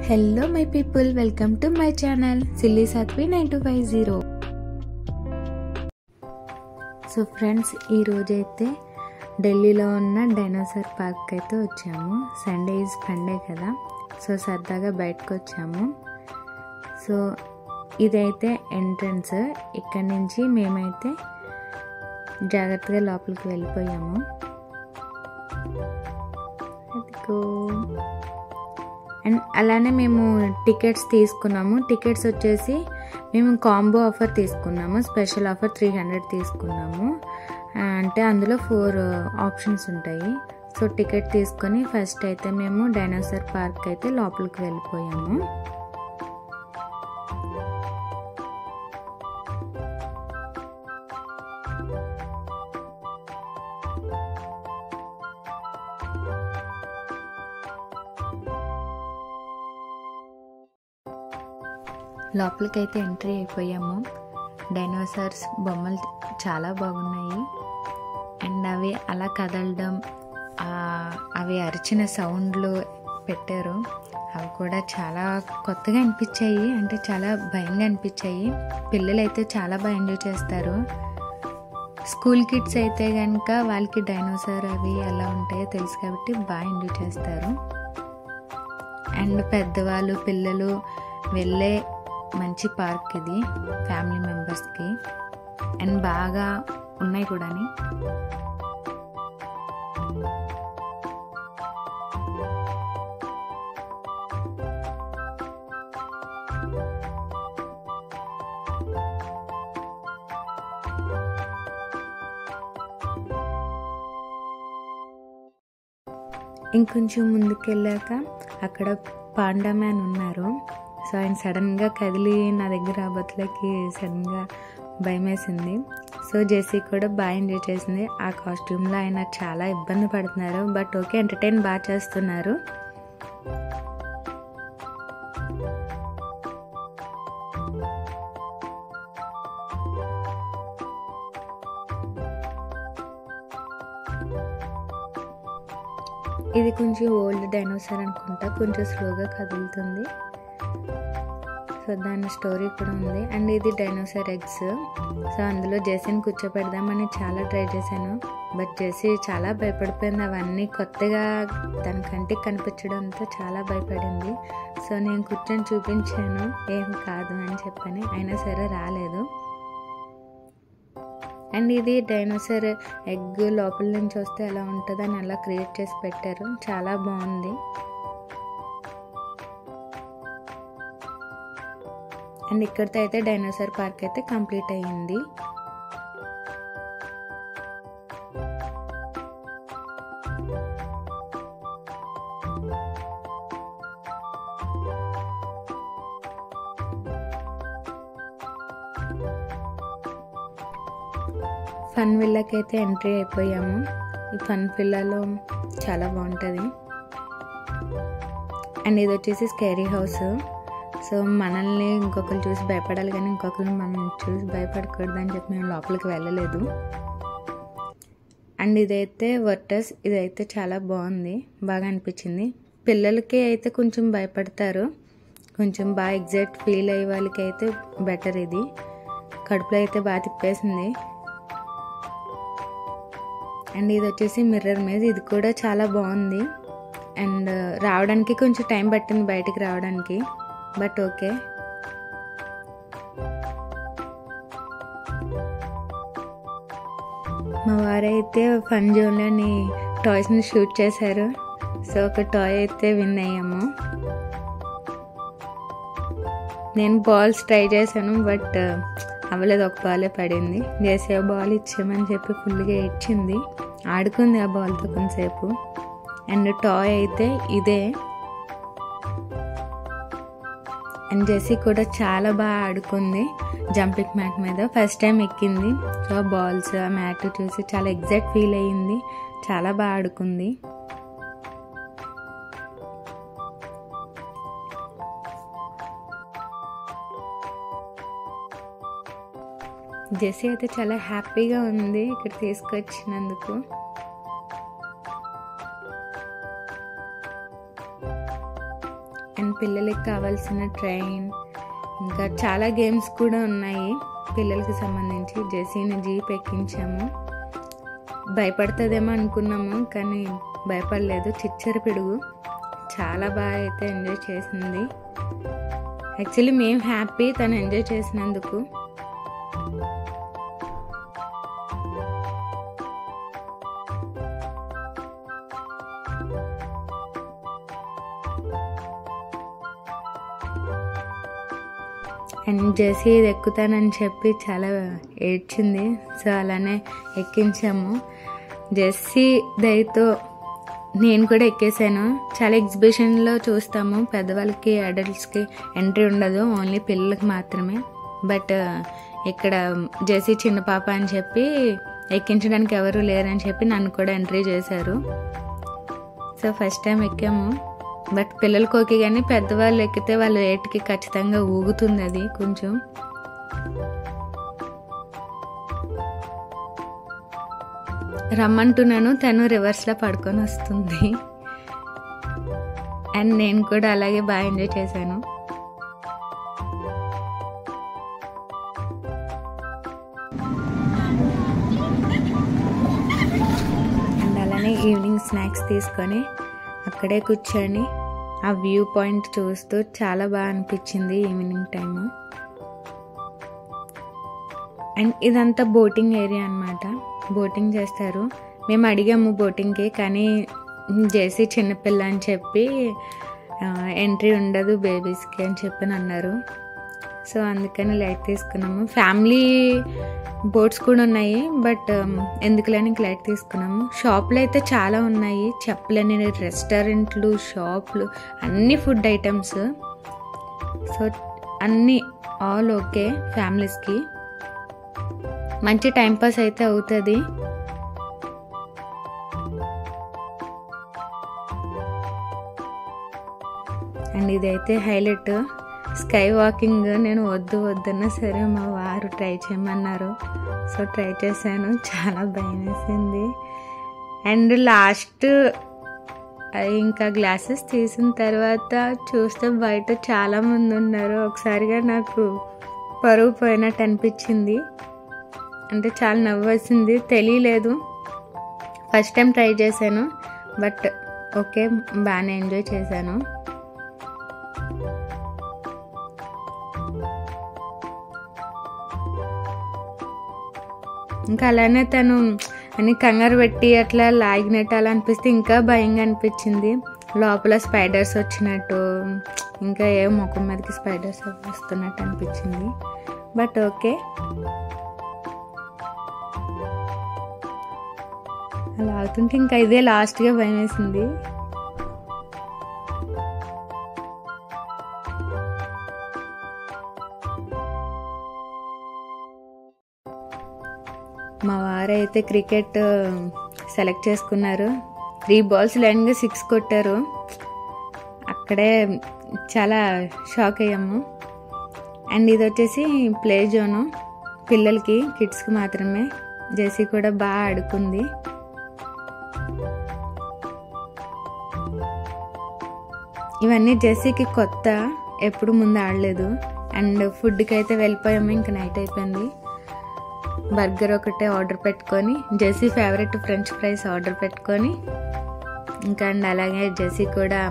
Hello my people, welcome to my channel Silly Sathvi 9250. So friends, ఈరోజు అయితే ఢిల్లీలో ఉన్న డైనోసార్ పార్క్ అయితే వచ్చాము. సండే ఈజ్ ఫండే కదా, సో సరదాగా బయటకు వచ్చాము. సో ఇదైతే ఎంట్రన్స్. ఇక్కడ నుంచి మేమైతే జాగ్రత్తగా లోపలికి వెళ్ళిపోయాము. అండ్ అలానే మేము టికెట్స్ తీసుకున్నాము. టికెట్స్ వచ్చేసి మేము కాంబో ఆఫర్ తీసుకున్నాము. స్పెషల్ ఆఫర్ 300 తీసుకున్నాము. అంటే అందులో 4 ఆప్షన్స్ ఉంటాయి. సో టికెట్ తీసుకొని ఫస్ట్ అయితే మేము డైనోసార్ పార్క్ అయితే లోపలికి వెళ్ళిపోయాము. లోపలికి అయితే ఎంట్రీ అయిపోయాము. డైనోసార్స్ బొమ్మలు చాలా బాగున్నాయి. అండ్ అవి అలా కదలడం, అవి అరిచిన సౌండ్లు పెట్టారు. అవి కూడా చాలా కొత్తగా అనిపించాయి, అంటే చాలా భయంగా అనిపించాయి. పిల్లలు అయితే చాలా బాగా ఎంజాయ్ చేస్తారు. స్కూల్ కిడ్స్ అయితే కనుక వాళ్ళకి డైనోసార్ అవి ఎలా ఉంటాయో తెలుసు కాబట్టి బాగా ఎంజాయ్ చేస్తారు. అండ్ పెద్దవాళ్ళు పిల్లలు వెళ్ళే మంచి పార్క్ ఇది ఫ్యామిలీ మెంబర్స్కి. అండ్ బాగా ఉన్నాయి కూడా. ఇంకొంచెం ముందుకెళ్ళాక అక్కడ పాండా మ్యాన్ ఉన్నారు. సో ఆయన సడన్గా కదిలి నా దగ్గర రాబోతులకి సడన్గా భయం వేసింది. సో జెస్సీ కూడా బాగా ఎంజాయ్ చేసింది. ఆ కాస్ట్యూమ్లో ఆయన చాలా ఇబ్బంది పడుతున్నారు, బట్ ఓకే, ఎంటర్టైన్ బాగా చేస్తున్నారు. ఇది కొంచెం ఓల్డ్ డైనోసార్ అనుకుంటా, కొంచెం స్లోగా కదులుతుంది. సో దాని స్టోరీ కూడా ఉంది. అండ్ ఇది డైనోసార్ ఎగ్స్. సో అందులో జెస్సీని కూర్చోపెడదామని చాలా ట్రై చేశాను, బట్ జెస్సీ చాలా భయపడిపోయింది. అవన్నీ కొత్తగా తన కంటికి కనిపించడంతో చాలా భయపడింది. సో నేను కూర్చొని చూపించాను, ఏం కాదు అని చెప్పని, అయినా సరే రాలేదు. అండ్ ఇది డైనోసార్ ఎగ్ లోపల నుంచి వస్తే ఎలా ఉంటుందో అని అలా క్రియేట్ చేసి పెట్టారు. చాలా బాగుంది. అండ్ ఇక్కడితో అయితే డైనోసార్ పార్క్ అయితే కంప్లీట్ అయ్యింది. ఫన్ విల్లాకి అయితే ఎంట్రీ అయిపోయాము. ఈ ఫన్ విల్లాలో చాలా బాగుంటుంది. అండ్ ఇది వచ్చేసి స్కేరీ హౌస్. సో మనల్ని ఇంకొకరు చూసి భయపడాలి, కానీ ఇంకొకరు మనల్ని చూసి భయపడకూడదు అని చెప్పి మేము లోపలికి వెళ్ళలేదు. అండ్ ఇదైతే వర్టస్. ఇదైతే చాలా బాగుంది, బాగా అనిపించింది. పిల్లలకి అయితే కొంచెం భయపడతారు, కొంచెం బాగా ఎగ్జైట్ ఫీల్ అయ్యే వాళ్ళకి అయితే బెటర్. ఇది కడుపులో అయితే బాగా తిప్పేసింది. అండ్ ఇది వచ్చేసి మిర్రర్ మేజ్. ఇది కూడా చాలా బాగుంది. అండ్ రావడానికి కొంచెం టైం పట్టింది బయటికి రావడానికి, బట్ ఓకే. మా వారైతే ఫన్ జోన్లోని టాయ్స్ని షూట్ చేశారు. సో ఒక టాయ్ అయితే విన్ అయ్యాము. నేను బాల్స్ ట్రై చేశాను, బట్ అవ్వలేదు. ఒక బాలే పడింది. జెస్సీ ఆ బాల్ ఇచ్చామని చెప్పి ఫుల్గా ఇచ్చింది, ఆడుకుంది ఆ బాల్తో కొంతసేపు. అండ్ టాయ్ అయితే ఇదే. అండ్ జెస్సీ కూడా చాలా బాగా ఆడుకుంది జంపింగ్ మ్యాట్ మీద. ఫస్ట్ టైం ఎక్కింది. సో బాల్స్ ఆ మ్యాట్ చూసి చాలా ఎగ్జైట్ ఫీల్ అయ్యింది, చాలా బాగా ఆడుకుంది. జెస్సీ అయితే చాలా హ్యాపీగా ఉంది ఇక్కడ తీసుకొచ్చినందుకు. అండ్ పిల్లలకి కావాల్సిన ట్రైన్, ఇంకా చాలా గేమ్స్ కూడా ఉన్నాయి పిల్లలకి సంబంధించి. జెస్సీని జీప్ ఎక్కించాము. భయపడుతుందేమో అనుకున్నాము, కానీ భయపడలేదు. చిచ్చర పిడుగు చాలా బాగా అయితే ఎంజాయ్ చేసింది. యాక్చువల్లీ మేము హ్యాపీ తను ఎంజాయ్ చేసినందుకు. అండ్ జెస్సీ ఇది ఎక్కుతానని చెప్పి చాలా ఏడ్చింది. సో అలానే ఎక్కించాము. జెస్సీ దయతో నేను కూడా ఎక్కేసాను. చాలా ఎగ్జిబిషన్లో చూస్తాము పెద్దవాళ్ళకి అడల్ట్స్కి ఎంట్రీ ఉండదు, ఓన్లీ పిల్లలకి మాత్రమే. బట్ ఇక్కడ జెస్సీ చిన్న పాప అని చెప్పి ఎక్కించడానికి ఎవరు లేరని చెప్పి నన్ను కూడా ఎంట్రీ చేశారు. సో ఫస్ట్ టైం ఎక్కాము. బట్ పిల్లలకి ఓకే, కానీ పెద్దవాళ్ళు ఎక్కితే వాళ్ళ ఏటికి ఖచ్చితంగా ఊగుతుంది అది కొంచెం. రమ్మంటున్నాను, తను రివర్స్లో పడుకొని వస్తుంది. అండ్ నేను కూడా అలాగే బాగా ఎంజాయ్ చేశాను. అండ్ అలానే ఈవినింగ్ స్నాక్స్ తీసుకొని అక్కడే కూర్చొని ఆ వ్యూ పాయింట్ చూస్తూ చాలా బాగా అనిపించింది ఈవినింగ్ టైము. అండ్ ఇదంతా బోటింగ్ ఏరియా అన్నమాట. బోటింగ్ చేస్తారు. మేము అడిగాము బోటింగ్కి, కానీ జెస్సీ చిన్నపిల్ల అని చెప్పి ఎంట్రీ ఉండదు బేబీస్కి అని చెప్పి అన్నారు. సో అందుకని లైట్ తీసుకున్నాము. ఫ్యామిలీ బోట్స్ కూడా ఉన్నాయి, బట్ ఎందుకులేని లైట్ తీసుకున్నాము. షాప్లు అయితే చాలా ఉన్నాయి, చెప్పలేని రెస్టారెంట్లు, షాప్లు, అన్ని ఫుడ్ ఐటమ్స్. సో అన్నీ ఆల్ ఓకే ఫ్యామిలీస్కి. మంచి టైంపాస్ అయితే అవుతుంది. అండ్ ఇదైతే హైలైట్ స్కై వాకింగ్. నేను వద్దన్నా సరే మా వారు ట్రై చేయమన్నారు. సో ట్రై చేశాను, చాలా భయం వేసింది. అండ్ లాస్ట్ ఇంకా గ్లాసెస్ తీసిన తర్వాత చూస్తే బయట చాలామంది ఉన్నారు. ఒకసారిగా నాకు పరుగు పోయినట్టు అనిపించింది. అంటే చాలా నవ్వేసింది, తెలియలేదు. ఫస్ట్ టైం ట్రై చేశాను, బట్ ఓకే బాగానే ఎంజాయ్ చేశాను. ఇంకా అలానే తను అని కంగారు పెట్టి అట్లా లాగినట్టు అలా అనిపిస్తే ఇంకా భయంగా అనిపించింది. లోపల స్పైడర్స్ వచ్చినట్టు, ఇంకా ఏ ముఖం మీదకి స్పైడర్స్ వస్తున్నట్టు అనిపించింది. బట్ ఓకే, అలా అవుతుంటే ఇంకా ఇదే లాస్ట్గా భయం వేసింది. మా వారైతే క్రికెట్ సెలెక్ట్ చేసుకున్నారు. 3 balls లైన్గా 6 కొట్టారు. అక్కడే చాలా షాక్ అయ్యాము. అండ్ ఇది వచ్చేసి ప్లే జోను, పిల్లలకి కిడ్స్కి మాత్రమే. జెస్సీ కూడా బాగా ఆడుకుంది. ఇవన్నీ జెస్సీకి కొత్త, ఎప్పుడు ముందు ఆడలేదు. అండ్ ఫుడ్కి అయితే వెళ్ళిపోయాము, ఇంకా నైట్ అయిపోయింది. బర్గర్ ఒకటే ఆర్డర్ పెట్టుకొని, Jessie favourite French fries order పెట్టుకొని, ఇంకా అండ్ అలాగే జెస్సీ కూడా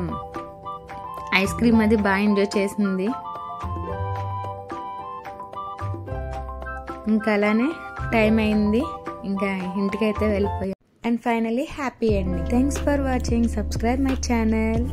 ఐస్ క్రీమ్ అది బాగా ఎంజాయ్ చేసింది. ఇంకా అలానే టైం అయింది, ఇంకా ఇంటికైతే వెళ్ళిపోయాం. And finally happy ending. Thanks for watching. Subscribe my channel.